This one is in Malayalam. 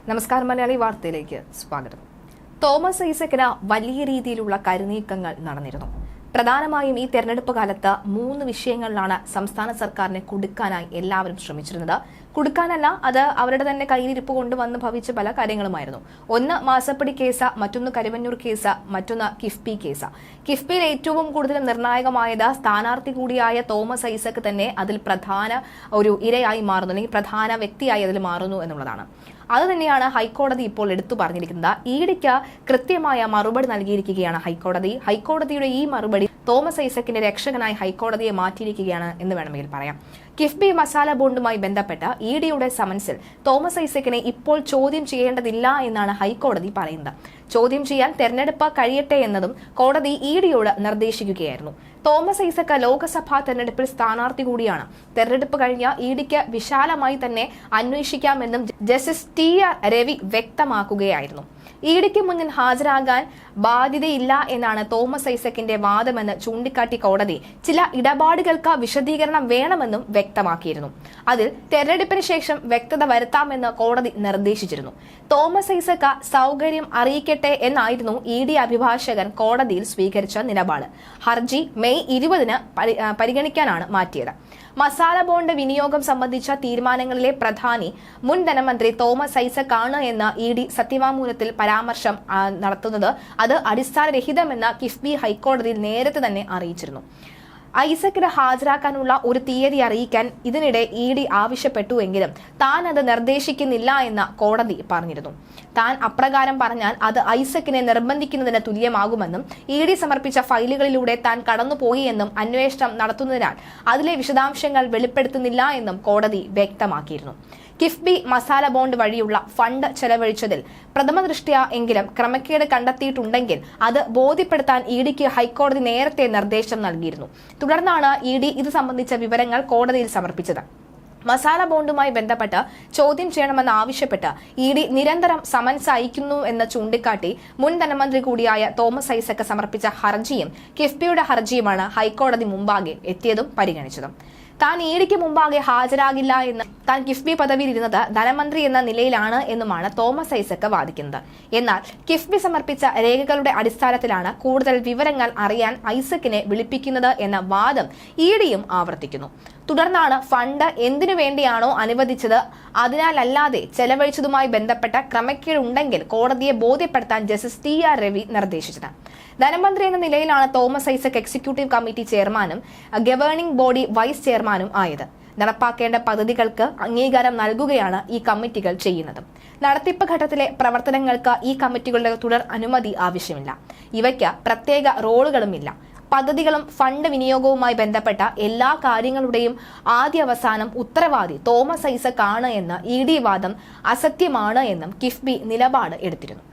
നമസ്കാരം മലയാളി വാർത്തയിലേക്ക് സ്വാഗതം. തോമസ് ഐസക്കിന് വലിയ രീതിയിലുള്ള കരുനീക്കങ്ങൾ നടന്നിരുന്നു. പ്രധാനമായും ഈ തെരഞ്ഞെടുപ്പ് കാലത്ത് 3 വിഷയങ്ങളിലാണ് സംസ്ഥാന സർക്കാരിനെ കുടുക്കാനായി എല്ലാവരും ശ്രമിച്ചിരുന്നത്. കുടുക്കാനല്ല, അത് അവരുടെ തന്നെ കയ്യിലിരിപ്പ് കൊണ്ടുവന്ന് ഭവിച്ച പല കാര്യങ്ങളുമായിരുന്നു. ഒന്ന് മാസപ്പടി കേസ്, മറ്റൊന്ന് കരുവന്നൂർ കേസ്, മറ്റൊന്ന് കിഫ്ബി കേസ്. കിഫ്ബിയിൽ ഏറ്റവും കൂടുതൽ നിർണായകമായത് സ്ഥാനാർത്ഥി കൂടിയായ തോമസ് ഐസക് തന്നെ അതിൽ പ്രധാന ഒരു ഇരയായി മാറുന്നു, അല്ലെങ്കിൽ പ്രധാന വ്യക്തിയായി അതിൽ മാറുന്നു എന്നുള്ളതാണ്. അത് തന്നെയാണ് ഹൈക്കോടതി ഇപ്പോൾ എടുത്തു പറഞ്ഞിരിക്കുന്നത്. ഇഡിക്ക് കൃത്യമായ മറുപടി നൽകിയിരിക്കുകയാണ് ഹൈക്കോടതി. ഹൈക്കോടതിയുടെ ഈ മറുപടി തോമസ് ഐസക്കിന്റെ രക്ഷകനായി ഹൈക്കോടതിയെ മാറ്റിയിരിക്കുകയാണ് എന്ന് വേണമെങ്കിൽ പറയാം. കിഫ്ബി മസാല ബോണ്ടുമായി ബന്ധപ്പെട്ട് ഇഡിയുടെ സമൻസിൽ തോമസ് ഐസക്കിനെ ഇപ്പോൾ ചോദ്യം ചെയ്യേണ്ടതില്ല എന്നാണ് ഹൈക്കോടതി പറയുന്നത്. ചോദ്യം ചെയ്യാൻ തെരഞ്ഞെടുപ്പ് കഴിയട്ടെ എന്നതും കോടതി ഇഡിയോട് നിർദ്ദേശിക്കുകയായിരുന്നു. തോമസ് ഐസക് ലോക്സഭാ തെരഞ്ഞെടുപ്പിൽ സ്ഥാനാർത്ഥി കൂടിയാണ്. തെരഞ്ഞെടുപ്പ് കഴിഞ്ഞ ഇഡിക്ക് വിശാലമായി തന്നെ അന്വേഷിക്കാമെന്നും ജസ്റ്റിസ് ടി.ആർ. രവി വ്യക്തമാക്കുകയായിരുന്നു. ഇഡിക്ക് മുന്നിൽ ഹാജരാകാൻ ബാധ്യതയില്ല എന്നാണ് തോമസ് ഐസക്കിന്റെ വാദമെന്ന് ചൂണ്ടിക്കാട്ടി കോടതി ചില ഇടപാടുകൾക്ക് വിശദീകരണം വേണമെന്നും വ്യക്തമാക്കിയിരുന്നു. അതിൽ തെരഞ്ഞെടുപ്പിന് ശേഷം വ്യക്തത വരുത്താമെന്ന് കോടതി നിർദ്ദേശിച്ചിരുന്നു. തോമസ് ഐസക് സൗകര്യം അറിയിക്കട്ടെ എന്നായിരുന്നു ഇഡി അഭിഭാഷകൻ കോടതിയിൽ സ്വീകരിച്ച നിലപാട്. ഹർജി മെയ് 20-ന് പരിഗണിക്കാനാണ് മാറ്റിയത്. മസാല ബോണ്ട് വിനിയോഗം സംബന്ധിച്ച തീരുമാനങ്ങളിലെ പ്രധാനി മുൻ ധനമന്ത്രി തോമസ് ഐസക് ആണ് എന്ന് ഇഡി സത്യവാങ്മൂലത്തിൽ പരാമർശം നടത്തുന്നത് അത് അടിസ്ഥാനരഹിതമെന്ന് കിഫ്ബി ഹൈക്കോടതിയിൽ നേരത്തെ തന്നെ അറിയിച്ചിരുന്നു. ഐസക്കിന് ഹാജരാക്കാനുള്ള ഒരു തീയതി അറിയിക്കാൻ ഇതിനിടെ ഇഡി ആവശ്യപ്പെട്ടുവെങ്കിലും താൻ അത് നിർദ്ദേശിക്കുന്നില്ല എന്ന് കോടതി പറഞ്ഞിരുന്നു. താൻ അപ്രകാരം പറഞ്ഞാൽ അത് ഐസക്കിനെ നിർബന്ധിക്കുന്നതിന് തുല്യമാകുമെന്നും ഇഡി സമർപ്പിച്ച ഫയലുകളിലൂടെ താൻ കടന്നുപോയി എന്നും അന്വേഷണം നടത്തുന്നതിനാൽ അതിലെ വിശദാംശങ്ങൾ വെളിപ്പെടുത്തുന്നില്ല എന്നും കോടതി വ്യക്തമാക്കിയിരുന്നു. കിഫ്ബി മസാല ബോണ്ട് വഴിയുള്ള ഫണ്ട് ചെലവഴിച്ചതിൽ പ്രഥമ ദൃഷ്ട്യാ എങ്കിലും ക്രമക്കേട് കണ്ടെത്തിയിട്ടുണ്ടെങ്കിൽ അത് ബോധ്യപ്പെടുത്താൻ ഇഡിക്ക് ഹൈക്കോടതി നേരത്തെ നിർദ്ദേശം നൽകിയിരുന്നു. തുടർന്നാണ് ഇഡി ഇത് സംബന്ധിച്ച വിവരങ്ങൾ കോടതിയിൽ സമർപ്പിച്ചത്. മസാല ബോണ്ടുമായി ബന്ധപ്പെട്ട് ചോദ്യം ചെയ്യണമെന്ന് ആവശ്യപ്പെട്ട് ഇഡി നിരന്തരം സമൻസ് അയക്കുന്നു എന്ന് ചൂണ്ടിക്കാട്ടി മുൻ ധനമന്ത്രി കൂടിയായ തോമസ് ഐസക് സമർപ്പിച്ച ഹർജിയും കിഫ്ബിയുടെ ഹർജിയുമാണ് ഹൈക്കോടതി മുമ്പാകെ എത്തിയതും പരിഗണിച്ചതും. താൻ ഇഡിക്ക് മുമ്പാകെ ഹാജരാകില്ല എന്ന്, താൻ കിഫ്ബി പദവിയിൽ ഇരുന്നത് ധനമന്ത്രി എന്ന നിലയിലാണ് എന്നുമാണ് തോമസ് ഐസക് വാദിക്കുന്നത്. എന്നാൽ കിഫ്ബി സമർപ്പിച്ച രേഖകളുടെ അടിസ്ഥാനത്തിലാണ് കൂടുതൽ വിവരങ്ങൾ അറിയാൻ ഐസക്കിനെ വിളിപ്പിക്കുന്നത് എന്ന വാദം ഇഡിയും ആവർത്തിക്കുന്നു. തുടർന്നാണ് ഫണ്ട് എന്തിനു വേണ്ടിയാണോ അനുവദിച്ചത് അതിനാലല്ലാതെ ചെലവഴിച്ചതുമായി ബന്ധപ്പെട്ട ക്രമക്കേടുണ്ടെങ്കിൽ കോടതിയെ ബോധ്യപ്പെടുത്താൻ ജസ്റ്റിസ് ടി.ആർ. രവി നിർദ്ദേശിച്ചത്. ധനമന്ത്രി എന്ന നിലയിലാണ് തോമസ് ഐസക് എക്സിക്യൂട്ടീവ് കമ്മിറ്റി ചെയർമാനും ഗവേണിംഗ് ബോഡി വൈസ് ചെയർമാനും ആയത്. നടപ്പാക്കേണ്ട പദ്ധതികൾക്ക് അംഗീകാരം നൽകുകയാണ് ഈ കമ്മിറ്റികൾ ചെയ്യുന്നത്. നടത്തിപ്പ് ഘട്ടത്തിലെ പ്രവർത്തനങ്ങൾക്ക് ഈ കമ്മിറ്റികളുടെ തുടർ അനുമതി ആവശ്യമില്ല. ഇവയ്ക്ക് പ്രത്യേക റോളുകളുമില്ല. പദ്ധതികളും ഫണ്ട് വിനിയോഗവുമായി ബന്ധപ്പെട്ട എല്ലാ കാര്യങ്ങളുടെയും ആദ്യാവസാനം ഉത്തരവാദി തോമസ് ഐസക് ആണ് എന്ന ഇഡി വാദം അസത്യമാണ് എന്നും കിഫ്ബി നിലപാട് എടുത്തിരുന്നു.